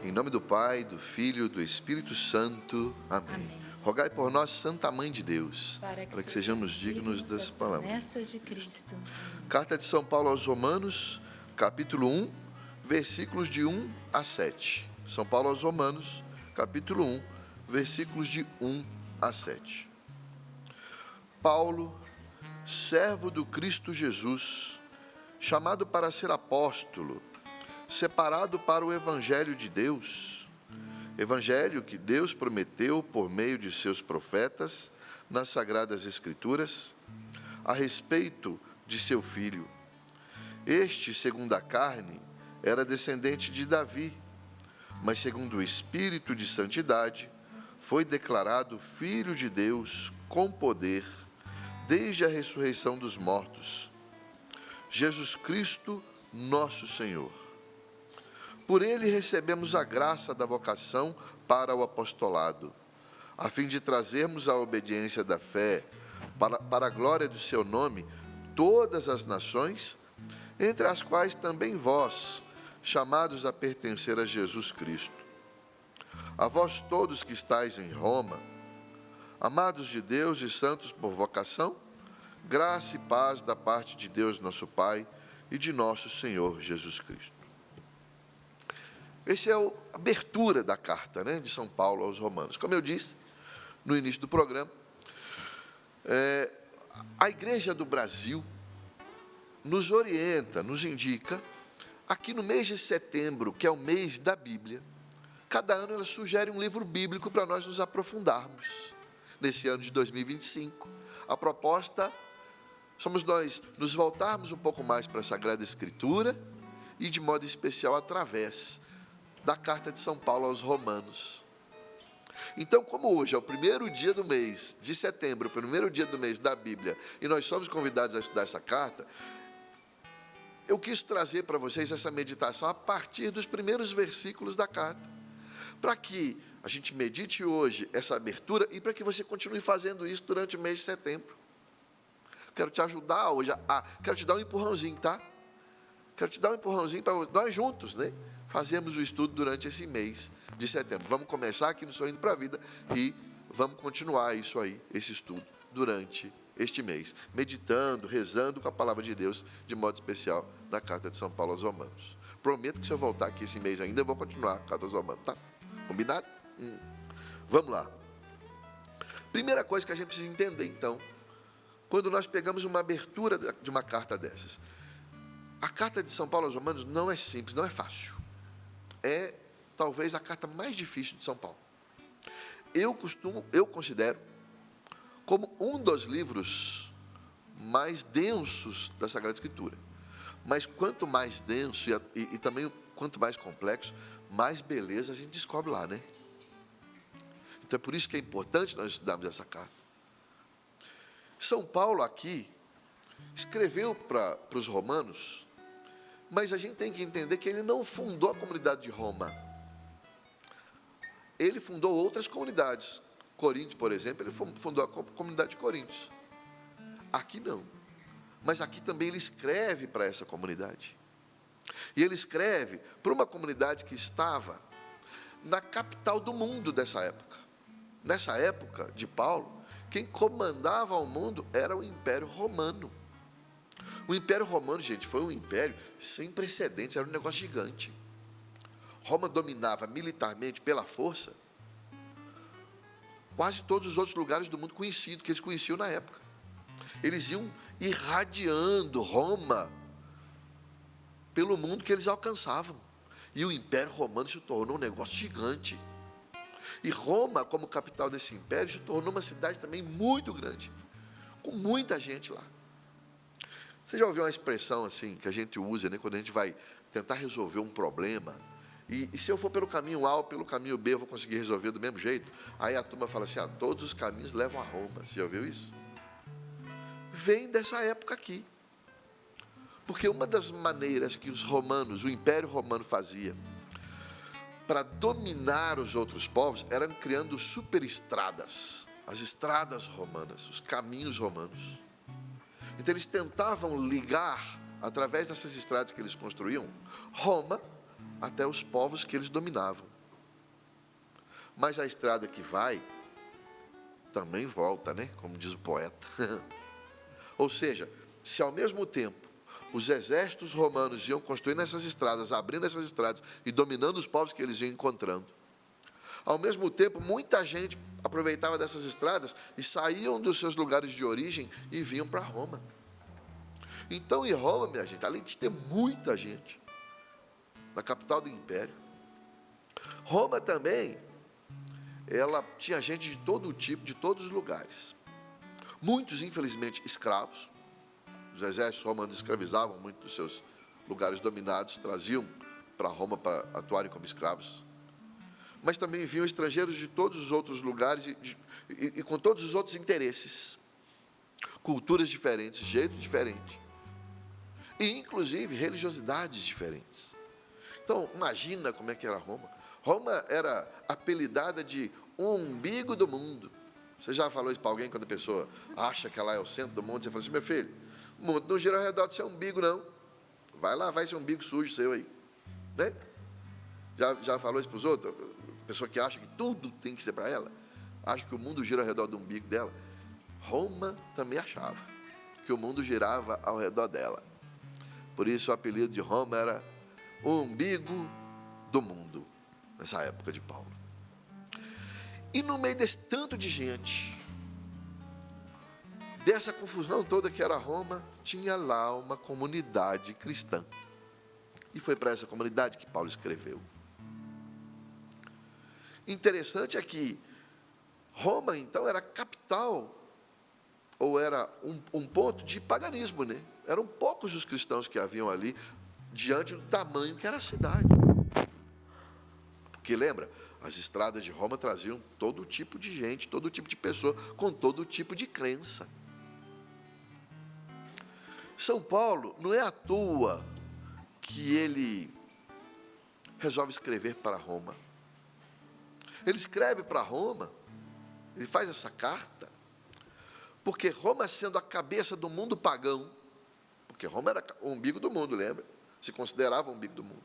Em nome do Pai, do Filho e do Espírito Santo. Amém. Amém. Rogai por nós, Santa Mãe de Deus, Para que sejamos dignos das palavras. promessas de Cristo. Carta de São Paulo aos Romanos, capítulo 1, versículos de 1 a 7. São Paulo aos Romanos, capítulo 1, versículos de 1 a 7. Paulo, servo do Cristo Jesus, chamado para ser apóstolo, separado para o Evangelho de Deus, Evangelho que Deus prometeu por meio de seus profetas nas Sagradas Escrituras, a respeito de seu Filho. Este, segundo a carne, era descendente de Davi, mas segundo o Espírito de Santidade, foi declarado Filho de Deus com poder, desde a ressurreição dos mortos. Jesus Cristo, nosso Senhor. Por ele recebemos a graça da vocação para o apostolado, a fim de trazermos a obediência da fé, para a glória do seu nome, todas as nações, entre as quais também vós, chamados a pertencer a Jesus Cristo. A vós todos que estáis em Roma, amados de Deus e santos por vocação, graça e paz da parte de Deus nosso Pai e de nosso Senhor Jesus Cristo. Essa é a abertura da carta, de São Paulo aos Romanos. Como eu disse no início do programa, a Igreja do Brasil nos orienta, nos indica, aqui no mês de setembro, que é o mês da Bíblia, cada ano ela sugere um livro bíblico para nós nos aprofundarmos. Nesse ano de 2025, a proposta somos nós nos voltarmos um pouco mais para a Sagrada Escritura e, de modo especial, através da carta de São Paulo aos Romanos. Então, como hoje é o primeiro dia do mês de setembro, o primeiro dia do mês da Bíblia, e nós somos convidados a estudar essa carta, eu quis trazer para vocês essa meditação a partir dos primeiros versículos da carta, para que a gente medite hoje essa abertura e para que você continue fazendo isso durante o mês de setembro. Quero te ajudar hoje, quero te dar um empurrãozinho, tá? Quero te dar um empurrãozinho para nós juntos, fazemos o estudo durante esse mês de setembro. Vamos começar aqui no Sorrindo para a Vida e vamos continuar isso aí, esse estudo, durante este mês, meditando, rezando com a palavra de Deus, de modo especial, na carta de São Paulo aos Romanos. Prometo que se eu voltar aqui esse mês ainda, eu vou continuar a carta aos Romanos, tá? Combinado? Vamos lá. Primeira coisa que a gente precisa entender, então, quando nós pegamos uma abertura de uma carta dessas. A carta de São Paulo aos Romanos não é simples, não é fácil. É talvez a carta mais difícil de São Paulo. Eu considero como um dos livros mais densos da Sagrada Escritura. Mas quanto mais denso e também quanto mais complexo, mais beleza a gente descobre lá, Então é por isso que é importante nós estudarmos essa carta. São Paulo aqui escreveu para os romanos, mas a gente tem que entender que ele não fundou a comunidade de Roma. Ele fundou outras comunidades. Corinto, por exemplo, ele fundou a comunidade de Coríntios. Aqui não. Mas aqui também ele escreve para essa comunidade. E ele escreve para uma comunidade que estava na capital do mundo dessa época. Nessa época de Paulo, quem comandava o mundo era o Império Romano. O Império Romano, gente, foi um império sem precedentes, era um negócio gigante. Roma dominava militarmente, pela força, quase todos os outros lugares do mundo conhecidos, que eles conheciam na época. Eles iam irradiando Roma pelo mundo que eles alcançavam. E o Império Romano se tornou um negócio gigante. E Roma, como capital desse império, se tornou uma cidade também muito grande, com muita gente lá. Você já ouviu uma expressão assim, que a gente usa, quando a gente vai tentar resolver um problema, e se eu for pelo caminho A ou pelo caminho B, eu vou conseguir resolver do mesmo jeito? Aí a turma fala assim, todos os caminhos levam a Roma. Você já ouviu isso? Vem dessa época aqui. Porque uma das maneiras que os romanos, o Império Romano fazia, para dominar os outros povos, eram criando superestradas, as estradas romanas, os caminhos romanos. Então eles tentavam ligar, através dessas estradas que eles construíam, Roma até os povos que eles dominavam. Mas a estrada que vai, também volta, né? Como diz o poeta. Ou seja, se ao mesmo tempo os exércitos romanos iam construindo essas estradas, abrindo essas estradas e dominando os povos que eles iam encontrando, ao mesmo tempo, muita gente aproveitava dessas estradas e saíam dos seus lugares de origem e vinham para Roma. Então, em Roma, minha gente, além de ter muita gente, na capital do império, Roma também, ela tinha gente de todo tipo, de todos os lugares. Muitos, infelizmente, escravos. Os exércitos romanos escravizavam muitos dos seus lugares dominados, traziam para Roma para atuarem como escravos. Mas também vinham estrangeiros de todos os outros lugares e com todos os outros interesses, culturas diferentes, jeito diferente, e inclusive religiosidades diferentes. Então, imagina como é que era Roma. Roma era apelidada de o umbigo do mundo. Você já falou isso para alguém quando a pessoa acha que ela é o centro do mundo? Você fala assim: meu filho, o mundo não gira ao redor do seu umbigo, não. Vai lá, vai ser um umbigo sujo seu aí, né? Já falou isso para os outros? Pessoa que acha que tudo tem que ser para ela, acha que o mundo gira ao redor do umbigo dela. Roma também achava que o mundo girava ao redor dela. Por isso o apelido de Roma era o umbigo do mundo, nessa época de Paulo. E no meio desse tanto de gente, dessa confusão toda que era Roma, tinha lá uma comunidade cristã. E foi para essa comunidade que Paulo escreveu. Interessante é que Roma, então, era capital, ou era um ponto de paganismo, né? Eram poucos os cristãos que haviam ali, diante do tamanho que era a cidade. Porque, lembra, as estradas de Roma traziam todo tipo de gente, todo tipo de pessoa, com todo tipo de crença. São Paulo, não é à toa que ele resolve escrever para Roma. Ele escreve para Roma, ele faz essa carta, porque Roma, sendo a cabeça do mundo pagão, porque Roma era o umbigo do mundo, lembra? Se considerava o umbigo do mundo.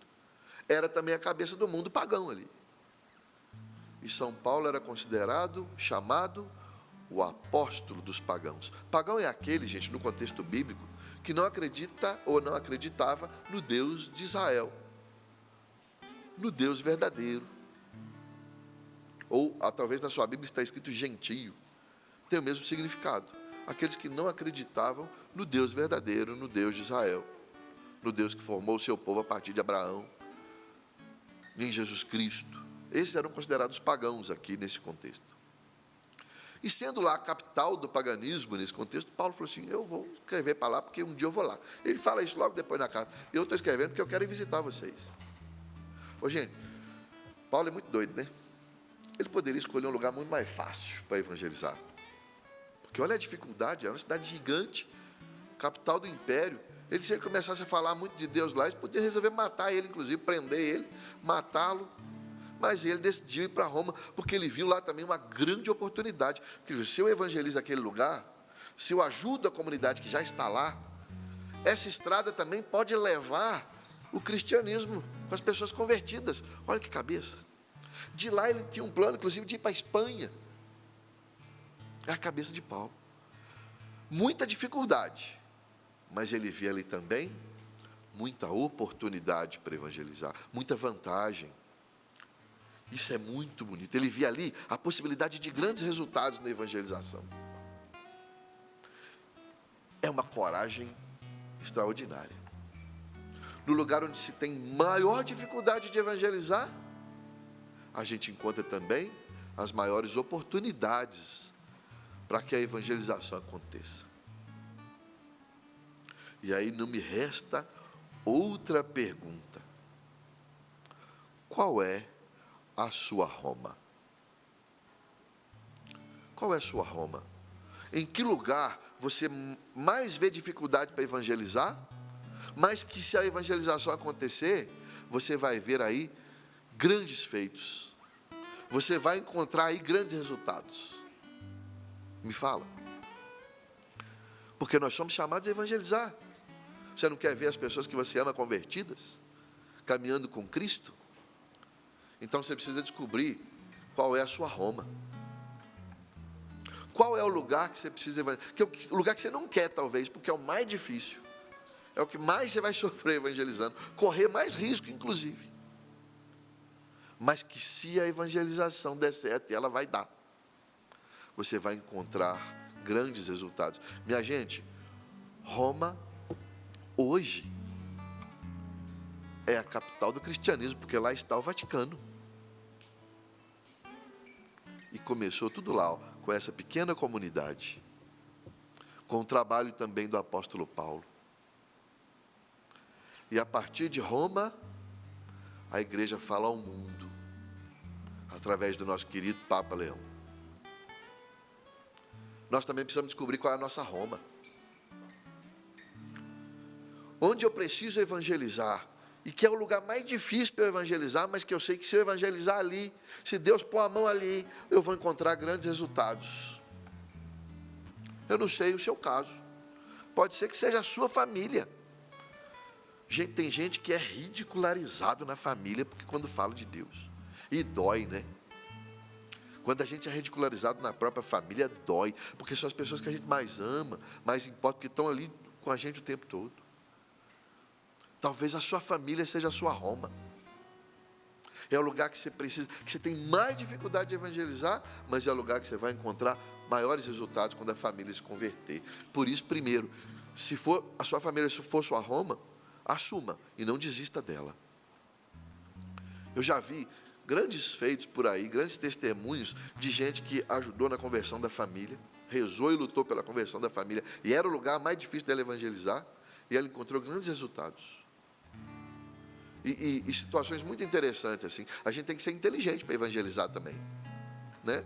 Era também a cabeça do mundo pagão ali. E São Paulo era considerado, chamado, o apóstolo dos pagãos. Pagão é aquele, gente, no contexto bíblico, que não acredita ou não acreditava no Deus de Israel, no Deus verdadeiro. Ou, talvez na sua Bíblia está escrito gentio, tem o mesmo significado. Aqueles que não acreditavam no Deus verdadeiro, no Deus de Israel, no Deus que formou o seu povo a partir de Abraão, em Jesus Cristo. Esses eram considerados pagãos aqui nesse contexto. E sendo lá a capital do paganismo nesse contexto, Paulo falou assim: eu vou escrever para lá porque um dia eu vou lá. Ele fala isso logo depois na carta: eu estou escrevendo porque eu quero ir visitar vocês. Ô, gente, Paulo é muito doido, né? Ele poderia escolher um lugar muito mais fácil para evangelizar. Porque olha a dificuldade, é uma cidade gigante, capital do império. Se ele começasse a falar muito de Deus lá, eles podiam resolver matar ele, inclusive, prender ele, matá-lo. Mas ele decidiu ir para Roma, porque ele viu lá também uma grande oportunidade. Porque se eu evangelizo aquele lugar, se eu ajudo a comunidade que já está lá, essa estrada também pode levar o cristianismo com as pessoas convertidas. Olha que cabeça. De lá ele tinha um plano, inclusive, de ir para a Espanha. É a cabeça de Paulo. Muita dificuldade, mas ele via ali também muita oportunidade para evangelizar, muita vantagem. Isso é muito bonito. Ele via ali a possibilidade de grandes resultados na evangelização. É uma coragem extraordinária. No lugar onde se tem maior dificuldade de evangelizar, a gente encontra também as maiores oportunidades para que a evangelização aconteça. E aí não me resta outra pergunta: qual é a sua Roma? Qual é a sua Roma? Em que lugar você mais vê dificuldade para evangelizar, mas que, se a evangelização acontecer, você vai ver aí grandes feitos, você vai encontrar aí grandes resultados? Me fala. Porque nós somos chamados a evangelizar. Você não quer ver as pessoas que você ama convertidas, caminhando com Cristo? Então você precisa descobrir qual é a sua Roma. Qual é o lugar que você precisa evangelizar? O lugar que você não quer, talvez, porque é o mais difícil. É o que mais você vai sofrer evangelizando. Correr mais risco, inclusive. Mas que se a evangelização der certo, ela vai dar. Você vai encontrar grandes resultados. Minha gente, Roma, hoje, é a capital do cristianismo, porque lá está o Vaticano. E começou tudo lá, ó, com essa pequena comunidade, com o trabalho também do apóstolo Paulo. E a partir de Roma, a igreja fala ao mundo, através do nosso querido Papa Leão. Nós também precisamos descobrir qual é a nossa Roma. Onde eu preciso evangelizar, e que é o lugar mais difícil para eu evangelizar, mas que eu sei que se eu evangelizar ali, se Deus pôr a mão ali, eu vou encontrar grandes resultados. Eu não sei o seu caso. Pode ser que seja a sua família. Gente, tem gente que é ridicularizado na família, porque quando fala de Deus. E dói, né? Quando a gente é ridicularizado na própria família, dói. Porque são as pessoas que a gente mais ama, mais importa, que estão ali com a gente o tempo todo. Talvez a sua família seja a sua Roma. É o lugar que você precisa, que você tem mais dificuldade de evangelizar, mas é o lugar que você vai encontrar maiores resultados quando a família se converter. Por isso, primeiro, se for a sua família, se for sua Roma, assuma e não desista dela. Eu já vi grandes feitos por aí, grandes testemunhos de gente que ajudou na conversão da família, rezou e lutou pela conversão da família, e era o lugar mais difícil dela evangelizar, e ela encontrou grandes resultados. E situações muito interessantes assim. A gente tem que ser inteligente para evangelizar também, né?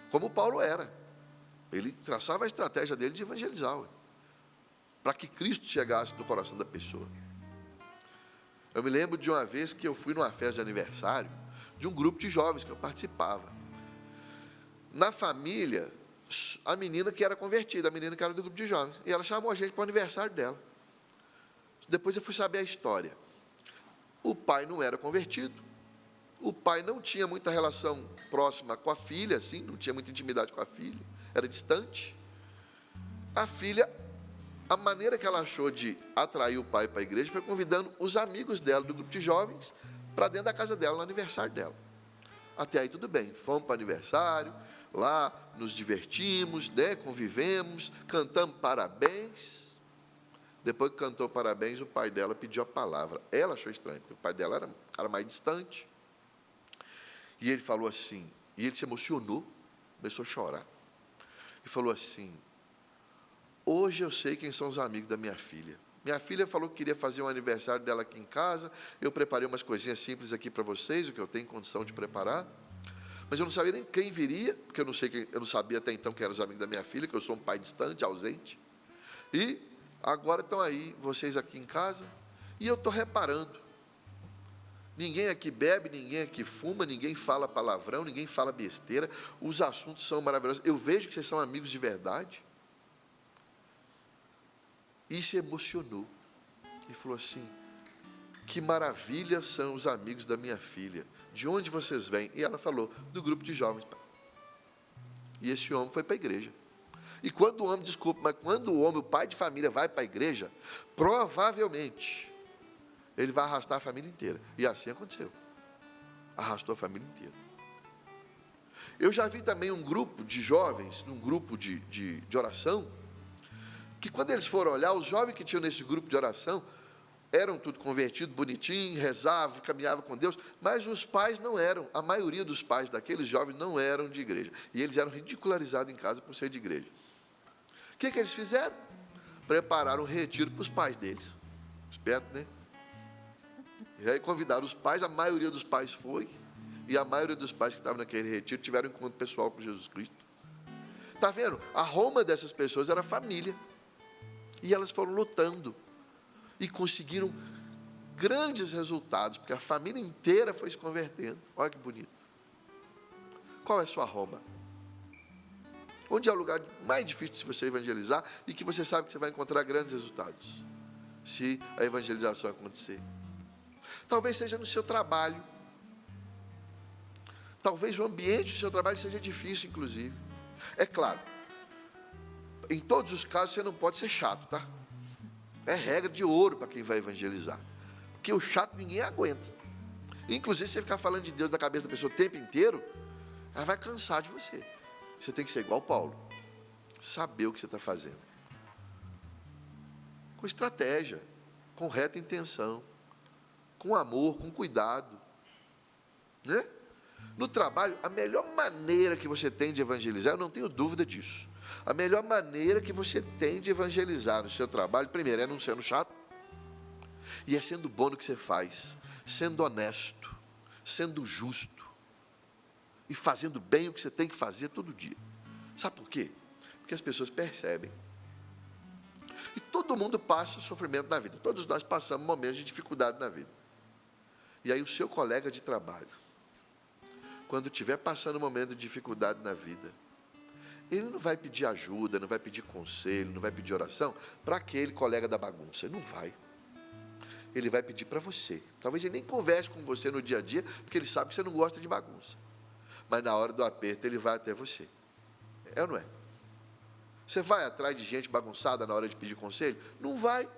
Como Paulo era. Ele traçava a estratégia dele de evangelizar, para que Cristo chegasse no coração da pessoa. Eu me lembro de uma vez que eu fui numa festa de aniversário de um grupo de jovens que eu participava. Na família, a menina que era convertida, a menina que era do grupo de jovens, e ela chamou a gente para o aniversário dela. Depois eu fui saber a história. O pai não era convertido, o pai não tinha muita relação próxima com a filha, assim, não tinha muita intimidade com a filha, era distante. A filha, a maneira que ela achou de atrair o pai para a igreja foi convidando os amigos dela, do grupo de jovens, para dentro da casa dela, no aniversário dela. Até aí tudo bem, fomos para o aniversário, lá nos divertimos, né, convivemos, cantamos parabéns. Depois que cantou parabéns, o pai dela pediu a palavra. Ela achou estranho, porque o pai dela era um cara mais distante. E ele falou assim, e ele se emocionou, começou a chorar. E falou assim: hoje eu sei quem são os amigos da minha filha. Minha filha falou que queria fazer um aniversário dela aqui em casa. Eu preparei umas coisinhas simples aqui para vocês, o que eu tenho condição de preparar. Mas eu não sabia nem quem viria, porque eu não sabia até então quem eram os amigos da minha filha, que eu sou um pai distante, ausente. E agora estão aí, vocês aqui em casa, e eu estou reparando. Ninguém aqui bebe, ninguém aqui fuma, ninguém fala palavrão, ninguém fala besteira. Os assuntos são maravilhosos. Eu vejo que vocês são amigos de verdade. E se emocionou. E falou assim: que maravilha são os amigos da minha filha. De onde vocês vêm? E ela falou: do grupo de jovens. E esse homem foi para a igreja. E quando o homem, quando o homem, o pai de família, vai para a igreja, provavelmente ele vai arrastar a família inteira. E assim aconteceu. Arrastou a família inteira. Eu já vi também um grupo de jovens, um grupo de oração, que quando eles foram olhar, os jovens que tinham nesse grupo de oração, eram tudo convertidos, bonitinho, rezavam, caminhavam com Deus, mas os pais não eram, a maioria dos pais daqueles jovens não eram de igreja. E eles eram ridicularizados em casa por ser de igreja. O que eles fizeram? Prepararam um retiro para os pais deles. Esperto, né? E aí convidaram os pais, a maioria dos pais foi, e a maioria dos pais que estavam naquele retiro tiveram um encontro pessoal com Jesus Cristo. Está vendo? A Roma dessas pessoas era a família. E elas foram lutando. E conseguiram grandes resultados, porque a família inteira foi se convertendo. Olha que bonito. Qual é a sua Roma? Onde é o lugar mais difícil de você evangelizar e que você sabe que você vai encontrar grandes resultados, se a evangelização acontecer? Talvez seja no seu trabalho. Talvez o ambiente do seu trabalho seja difícil, inclusive. É claro, em todos os casos você não pode ser chato, tá? É regra de ouro para quem vai evangelizar. Porque o chato ninguém aguenta. Inclusive, se você ficar falando de Deus na cabeça da pessoa o tempo inteiro, ela vai cansar de você. Você tem que ser igual Paulo. Saber o que você está fazendo. Com estratégia, com reta intenção, com amor, com cuidado. Né? No trabalho, a melhor maneira que você tem de evangelizar, eu não tenho dúvida disso. A melhor maneira que você tem de evangelizar no seu trabalho, primeiro, é não sendo chato, e é sendo bom no que você faz, sendo honesto, sendo justo, e fazendo bem o que você tem que fazer todo dia. Sabe por quê? Porque as pessoas percebem. E todo mundo passa sofrimento na vida, todos nós passamos momentos de dificuldade na vida. E aí o seu colega de trabalho, quando estiver passando um momento de dificuldade na vida, ele não vai pedir ajuda, não vai pedir conselho, não vai pedir oração para aquele colega da bagunça. Ele não vai. Ele vai pedir para você. Talvez ele nem converse com você no dia a dia, porque ele sabe que você não gosta de bagunça. Mas na hora do aperto, ele vai até você. É ou não é? Você vai atrás de gente bagunçada na hora de pedir conselho? Não vai.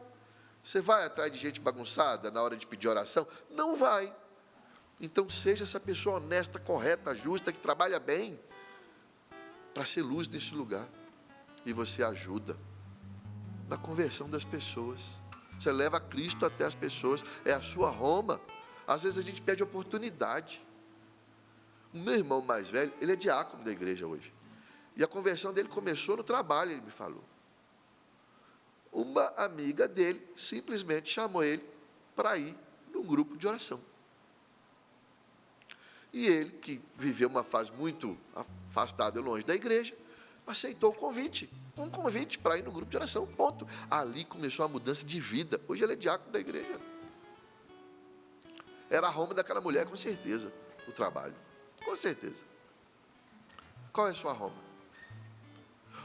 Você vai atrás de gente bagunçada na hora de pedir oração? Não vai. Então, seja essa pessoa honesta, correta, justa, que trabalha bem, para ser luz nesse lugar. E você ajuda na conversão das pessoas. Você leva Cristo até as pessoas. É a sua Roma. Às vezes a gente pede oportunidade. O meu irmão mais velho, ele é diácono da igreja hoje. E a conversão dele começou no trabalho, ele me falou. Uma amiga dele simplesmente chamou ele para ir num grupo de oração. E ele, que viveu uma fase muito afastado e longe da igreja, aceitou o convite. Um convite para ir no grupo de oração, ponto. Ali começou a mudança de vida. Hoje ele é diácono da igreja. Era a Roma daquela mulher, com certeza, o trabalho. Com certeza. Qual é a sua Roma?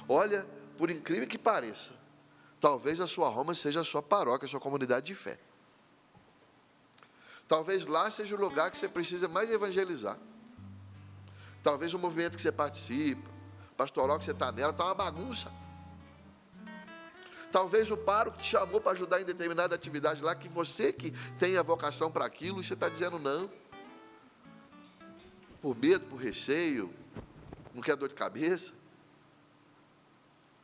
Olha, por incrível que pareça, talvez a sua Roma seja a sua paróquia, a sua comunidade de fé. Talvez lá seja o lugar que você precisa mais evangelizar. Talvez o movimento que você participa, pastoral que você está nela, está uma bagunça. Talvez o pároco te chamou para ajudar em determinada atividade lá, que você que tem a vocação para aquilo, e você está dizendo não. Por medo, por receio, não quer dor de cabeça.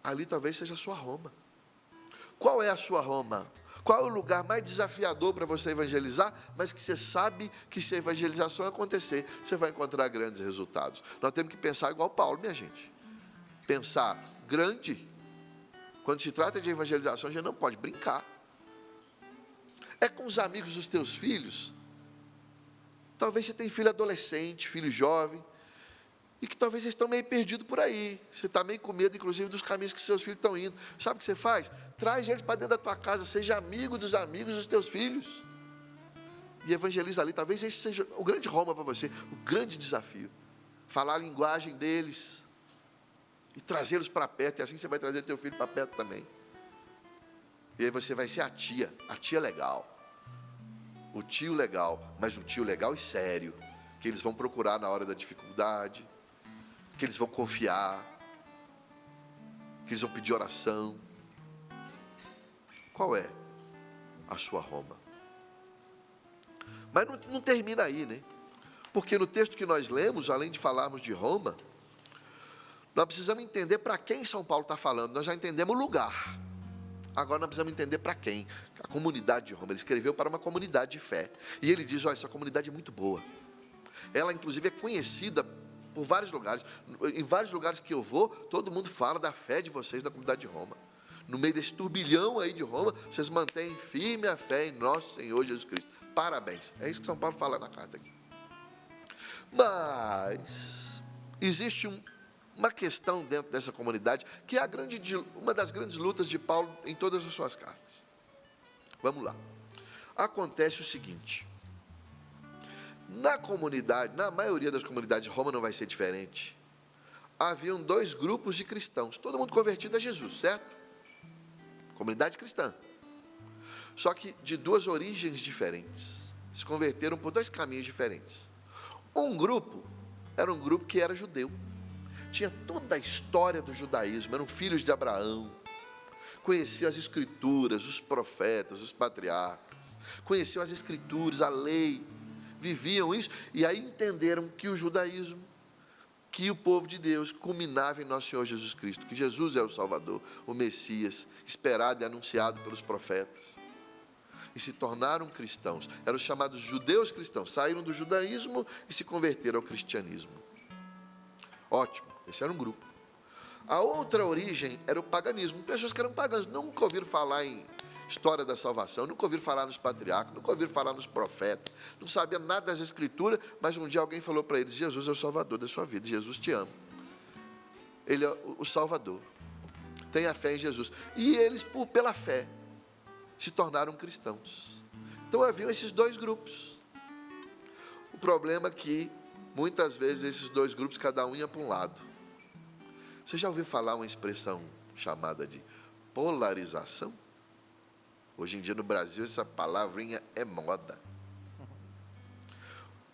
Ali talvez seja a sua Roma. Qual é a sua Roma? Qual é o lugar mais desafiador para você evangelizar, mas que você sabe que se a evangelização acontecer, você vai encontrar grandes resultados? Nós temos que pensar igual Paulo, minha gente. Pensar grande. Quando se trata de evangelização, a gente não pode brincar. É com os amigos dos teus filhos. Talvez você tenha filho adolescente, filho jovem, e que talvez eles estão meio perdidos por aí. Você está meio com medo, inclusive, dos caminhos que seus filhos estão indo. Sabe o que você faz? Traz eles para dentro da tua casa, seja amigo dos amigos dos teus filhos. E evangeliza ali. Talvez esse seja o grande Roma para você, o grande desafio. Falar a linguagem deles e trazê-los para perto, e assim você vai trazer teu filho para perto também. E aí você vai ser a tia legal. O tio legal, mas um tio legal e sério, que eles vão procurar na hora da dificuldade, que eles vão confiar, que eles vão pedir oração. Qual é a sua Roma? Mas não termina aí, né? Porque no texto que nós lemos, além de falarmos de Roma, nós precisamos entender para quem São Paulo está falando. Nós já entendemos o lugar. Agora nós precisamos entender para quem. A comunidade de Roma. Ele escreveu para uma comunidade de fé. E ele diz, olha, essa comunidade é muito boa. Ela, inclusive, é conhecida por vários lugares. Em vários lugares que eu vou, todo mundo fala da fé de vocês na comunidade de Roma. No meio desse turbilhão aí de Roma, vocês mantêm firme a fé em nosso Senhor Jesus Cristo. Parabéns. É isso que São Paulo fala na carta aqui. Mas existe uma questão dentro dessa comunidade, que é uma das grandes lutas de Paulo em todas as suas cartas. Vamos lá. Acontece o seguinte. Na comunidade, na maioria das comunidades de Roma não vai ser diferente. Haviam dois grupos de cristãos, todo mundo convertido a Jesus, certo? Comunidade cristã. Só que de duas origens diferentes. Se converteram por dois caminhos diferentes. Um grupo era um grupo que era judeu. Tinha toda a história do judaísmo, eram filhos de Abraão. Conheciam as escrituras, os profetas, os patriarcas. Conheciam as escrituras, a lei. Viviam isso. E aí entenderam que o judaísmo, que o povo de Deus culminava em nosso Senhor Jesus Cristo, que Jesus era o Salvador, o Messias, esperado e anunciado pelos profetas. E se tornaram cristãos. Eram os chamados judeus cristãos. Saíram do judaísmo e se converteram ao cristianismo. Ótimo, esse era um grupo. A outra origem era o paganismo. Pessoas que eram pagãs, nunca ouviram falar em história da salvação, nunca ouviram falar nos patriarcas, nunca ouviram falar nos profetas, não sabiam nada das escrituras, mas um dia alguém falou para eles: Jesus é o Salvador da sua vida, Jesus te ama. Ele é o Salvador. Tenha fé em Jesus. E eles, pela fé, se tornaram cristãos. Então haviam esses dois grupos. O problema é que, muitas vezes, esses dois grupos, cada um ia para um lado. Você já ouviu falar uma expressão chamada de polarização? Hoje em dia no Brasil essa palavrinha é moda.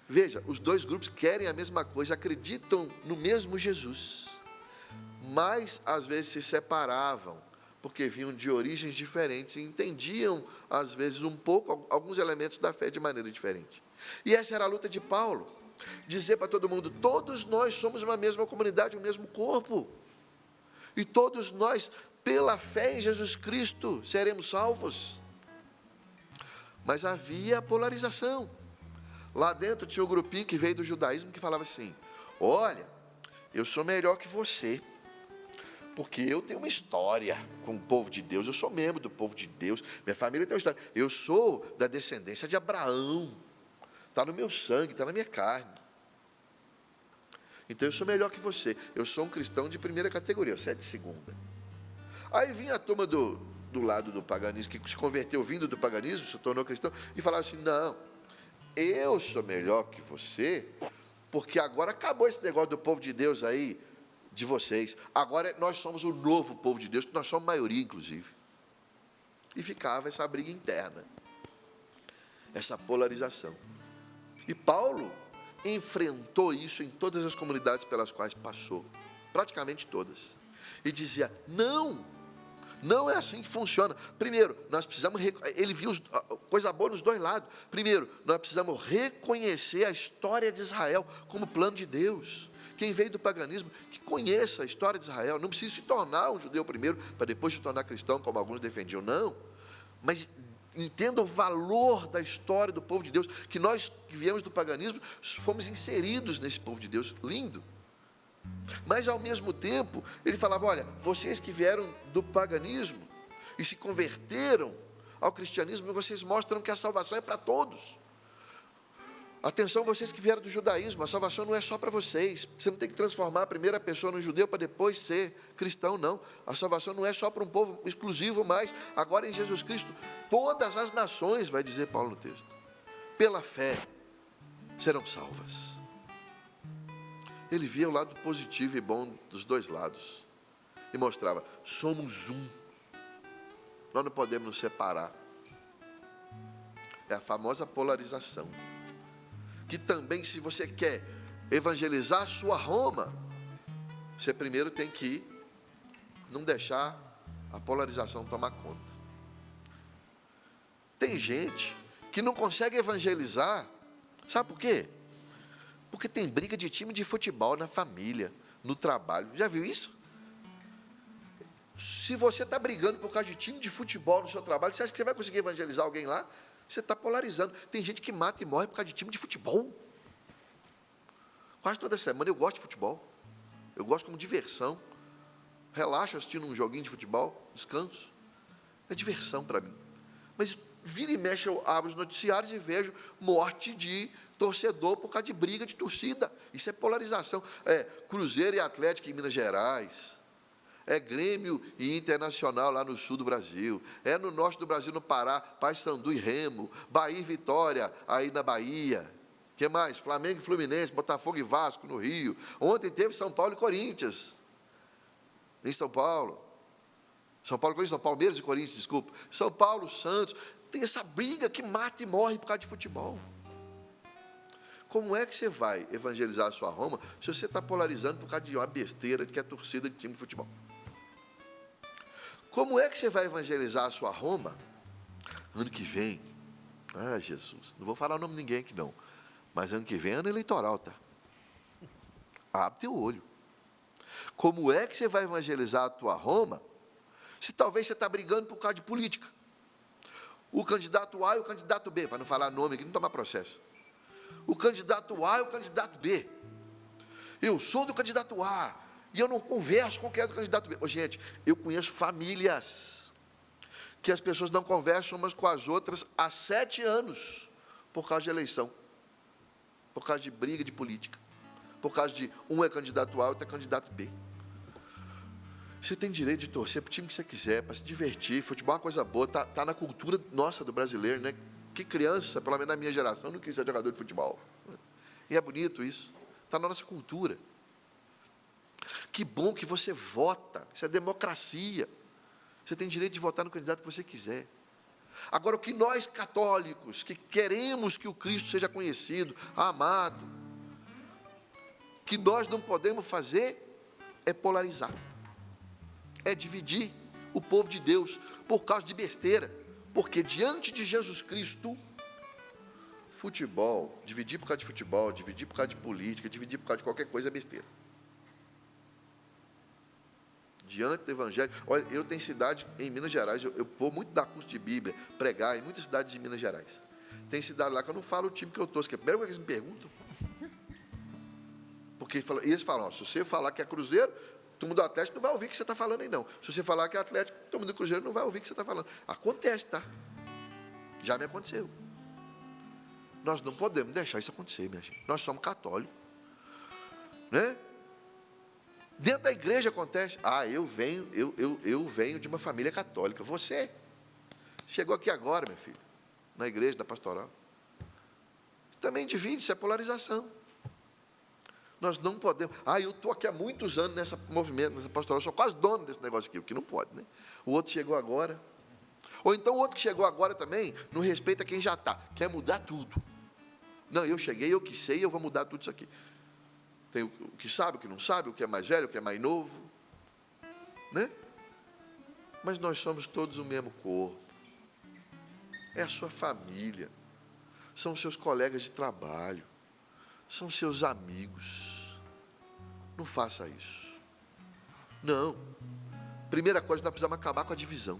Veja, os dois grupos querem a mesma coisa, acreditam no mesmo Jesus, mas às vezes se separavam, porque vinham de origens diferentes e entendiam às vezes um pouco, alguns elementos da fé de maneira diferente. E essa era a luta de Paulo, dizer para todo mundo: todos nós somos uma mesma comunidade, um mesmo corpo, e todos nós, pela fé em Jesus Cristo, seremos salvos. Mas havia polarização. Lá dentro tinha um grupinho que veio do judaísmo que falava assim: olha, eu sou melhor que você, porque eu tenho uma história com o povo de Deus, eu sou membro do povo de Deus, minha família tem uma história, eu sou da descendência de Abraão, está no meu sangue, está na minha carne. Então eu sou melhor que você, eu sou um cristão de primeira categoria, você é de segunda. Aí vinha a turma do lado do paganismo, que se converteu vindo do paganismo, se tornou cristão, e falava assim: não, eu sou melhor que você, porque agora acabou esse negócio do povo de Deus aí, de vocês, agora nós somos o novo povo de Deus, que nós somos maioria, inclusive. E ficava essa briga interna, essa polarização. E Paulo enfrentou isso em todas as comunidades pelas quais passou, praticamente todas, e dizia: não é assim que funciona. Primeiro, nós precisamos, ele viu coisa boa nos dois lados. Primeiro, nós precisamos reconhecer a história de Israel como plano de Deus. Quem veio do paganismo, que conheça a história de Israel, não precisa se tornar um judeu primeiro, para depois se tornar cristão, como alguns defendiam, não. Mas entenda o valor da história do povo de Deus, que nós que viemos do paganismo, fomos inseridos nesse povo de Deus, lindo. Mas ao mesmo tempo, ele falava: olha, vocês que vieram do paganismo e se converteram ao cristianismo, vocês mostram que a salvação é para todos. Atenção, vocês que vieram do judaísmo, a salvação não é só para vocês. Você não tem que transformar a primeira pessoa no judeu para depois ser cristão, não. A salvação não é só para um povo exclusivo, mas agora em Jesus Cristo, todas as nações, vai dizer Paulo no texto, pela fé serão salvas. Ele via o lado positivo e bom dos dois lados e mostrava: somos um, nós não podemos nos separar. É a famosa polarização, que também, se você quer evangelizar a sua Roma, você primeiro tem que não deixar a polarização tomar conta. Tem gente que não consegue evangelizar, sabe por quê? Porque tem briga de time de futebol na família, no trabalho. Já viu isso? Se você está brigando por causa de time de futebol no seu trabalho, você acha que você vai conseguir evangelizar alguém lá? Você está polarizando. Tem gente que mata e morre por causa de time de futebol. Quase toda semana eu gosto de futebol. Eu gosto como diversão. Relaxo assistindo um joguinho de futebol, descanso. É diversão para mim. Mas vira e mexe, eu abro os noticiários e vejo morte de torcedor por causa de briga de torcida. Isso é polarização. É Cruzeiro e Atlético em Minas Gerais. É Grêmio e Internacional lá no sul do Brasil. É no norte do Brasil, no Pará, Paysandu e Remo. Bahia e Vitória, aí na Bahia. O que mais? Flamengo e Fluminense, Botafogo e Vasco no Rio. Ontem teve São Paulo e Corinthians. Em São Paulo. São Paulo e Corinthians, não, Palmeiras e Corinthians, desculpa. São Paulo, Santos. Tem essa briga que mata e morre por causa de futebol. Como é que você vai evangelizar a sua Roma se você está polarizando por causa de uma besteira que é torcida de time de futebol? Como é que você vai evangelizar a sua Roma ano que vem? Ah, Jesus, não vou falar o nome de ninguém aqui não, mas ano que vem é ano eleitoral, tá? Abre teu olho. Como é que você vai evangelizar a tua Roma se talvez você está brigando por causa de política? O candidato A e o candidato B, para não falar nome aqui, não tomar processo. O candidato A e o candidato B. Eu sou do candidato A e eu não converso com quem é do candidato B. Ô, gente, eu conheço famílias que as pessoas não conversam umas com as outras há 7 anos por causa de eleição, por causa de briga de política, por causa de um é candidato A e outro é candidato B. Você tem direito de torcer para o time que você quiser, para se divertir. Futebol é uma coisa boa, está na cultura nossa do brasileiro, né? Que criança, pelo menos na minha geração, não quis ser jogador de futebol. E é bonito isso, está na nossa cultura. Que bom que você vota, isso é democracia. Você tem direito de votar no candidato que você quiser. Agora, o que nós católicos, que queremos que o Cristo seja conhecido, amado, que nós não podemos fazer é polarizar. É dividir o povo de Deus por causa de besteira, porque diante de Jesus Cristo, futebol, dividir por causa de futebol, dividir por causa de política, dividir por causa de qualquer coisa é besteira. Diante do Evangelho, olha, eu tenho cidade em Minas Gerais, eu vou muito dar curso de Bíblia, pregar em muitas cidades de Minas Gerais. Tem cidade lá que eu não falo o time que eu torço, que é a primeira coisa que eles me perguntam. Porque eles falam, ó, se você falar que é Cruzeiro, todo mundo do Atlético não vai ouvir o que você está falando aí, não. Se você falar que é Atlético, todo mundo do Cruzeiro não vai ouvir o que você está falando. Acontece, tá? Já me aconteceu. Nós não podemos deixar isso acontecer, minha gente. Nós somos católicos. Né? Dentro da igreja acontece. Ah, eu venho de uma família católica. Você chegou aqui agora, meu filho, na igreja da pastoral. Também divide, isso é polarização. Nós não podemos. Ah, eu estou aqui há muitos anos nesse movimento, nessa pastoral, eu sou quase dono desse negócio aqui, o que não pode, né? O outro chegou agora. Ou então o outro que chegou agora também não respeita quem já está, quer mudar tudo. Não, eu cheguei, eu que sei, eu vou mudar tudo isso aqui. Tem o que sabe, o que não sabe, o que é mais velho, o que é mais novo. Né? Mas nós somos todos o mesmo corpo. É a sua família. São seus colegas de trabalho. São seus amigos. Não faça isso. Não. Primeira coisa, nós precisamos acabar com a divisão.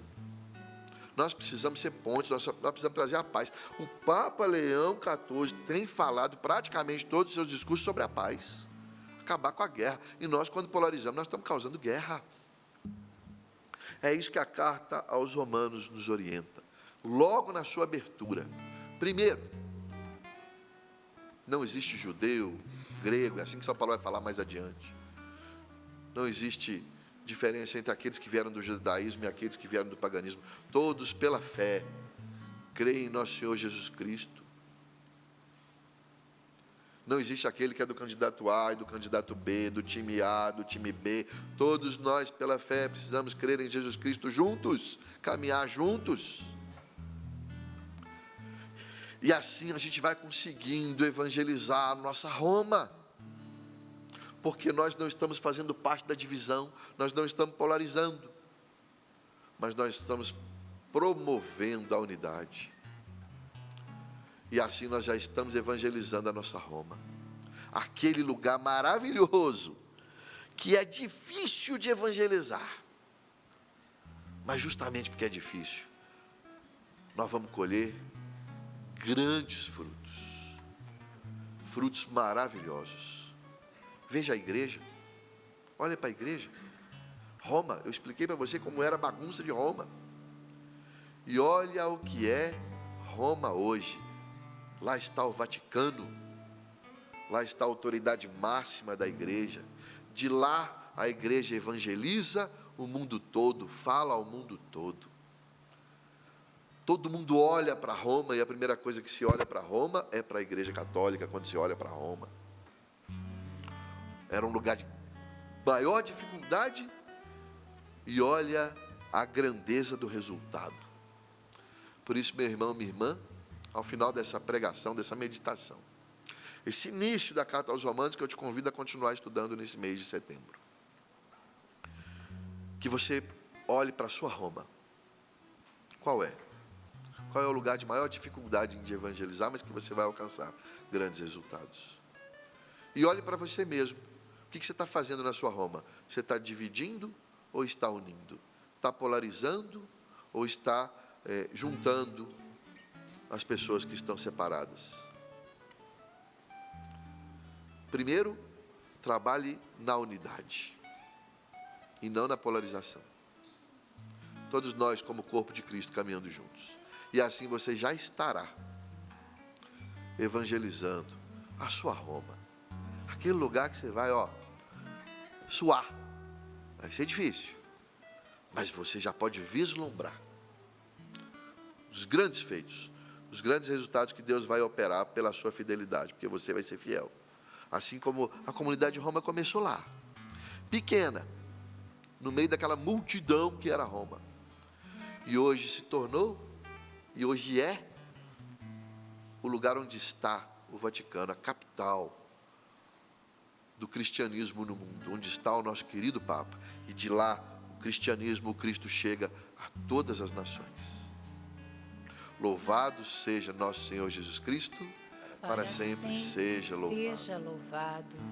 Nós precisamos ser pontes, nós precisamos trazer a paz. O Papa Leão XIV tem falado praticamente todos os seus discursos sobre a paz. Acabar com a guerra. E nós, quando polarizamos, nós estamos causando guerra. É isso que a carta aos Romanos nos orienta. Logo na sua abertura. Primeiro, não existe judeu, grego, é assim que São Paulo vai falar mais adiante. Não existe diferença entre aqueles que vieram do judaísmo e aqueles que vieram do paganismo. Todos, pela fé, creem em nosso Senhor Jesus Cristo. Não existe aquele que é do candidato A e do candidato B, do time A, do time B. Todos nós, pela fé, precisamos crer em Jesus Cristo juntos, caminhar juntos. E assim a gente vai conseguindo evangelizar a nossa Roma. Porque nós não estamos fazendo parte da divisão, nós não estamos polarizando, mas nós estamos promovendo a unidade. E assim nós já estamos evangelizando a nossa Roma. Aquele lugar maravilhoso, que é difícil de evangelizar. Mas justamente porque é difícil, nós vamos colher grandes frutos. Frutos maravilhosos. Veja a igreja. Olha para a igreja. Roma, eu expliquei para você como era a bagunça de Roma. E olha o que é Roma hoje. Lá está o Vaticano. Lá está a autoridade máxima da igreja. De lá a igreja evangeliza o mundo todo, fala ao mundo todo. Todo mundo olha para Roma e a primeira coisa que se olha para Roma é para a igreja católica quando se olha para Roma. Era um lugar de maior dificuldade e olha a grandeza do resultado. Por isso, meu irmão, minha irmã, ao final dessa pregação, dessa meditação, esse início da carta aos Romanos, que eu te convido a continuar estudando nesse mês de setembro. Que você olhe para a sua Roma. Qual é? Qual é o lugar de maior dificuldade de evangelizar, mas que você vai alcançar grandes resultados? E olhe para você mesmo. O que você está fazendo na sua Roma? Você está dividindo ou está unindo? Está polarizando ou está juntando as pessoas que estão separadas? Primeiro, trabalhe na unidade e não na polarização. Todos nós, como corpo de Cristo, caminhando juntos. E assim você já estará evangelizando a sua Roma. Aquele lugar que você vai, suar. Vai ser difícil. Mas você já pode vislumbrar os grandes feitos, os grandes resultados que Deus vai operar pela sua fidelidade, porque você vai ser fiel. Assim como a comunidade de Roma começou lá, pequena, no meio daquela multidão que era Roma. E hoje se tornou, e hoje é, o lugar onde está o Vaticano, a capital do cristianismo no mundo, onde está o nosso querido Papa. E de lá, o cristianismo, o Cristo chega a todas as nações. Louvado seja nosso Senhor Jesus Cristo, para sempre seja louvado. Seja louvado.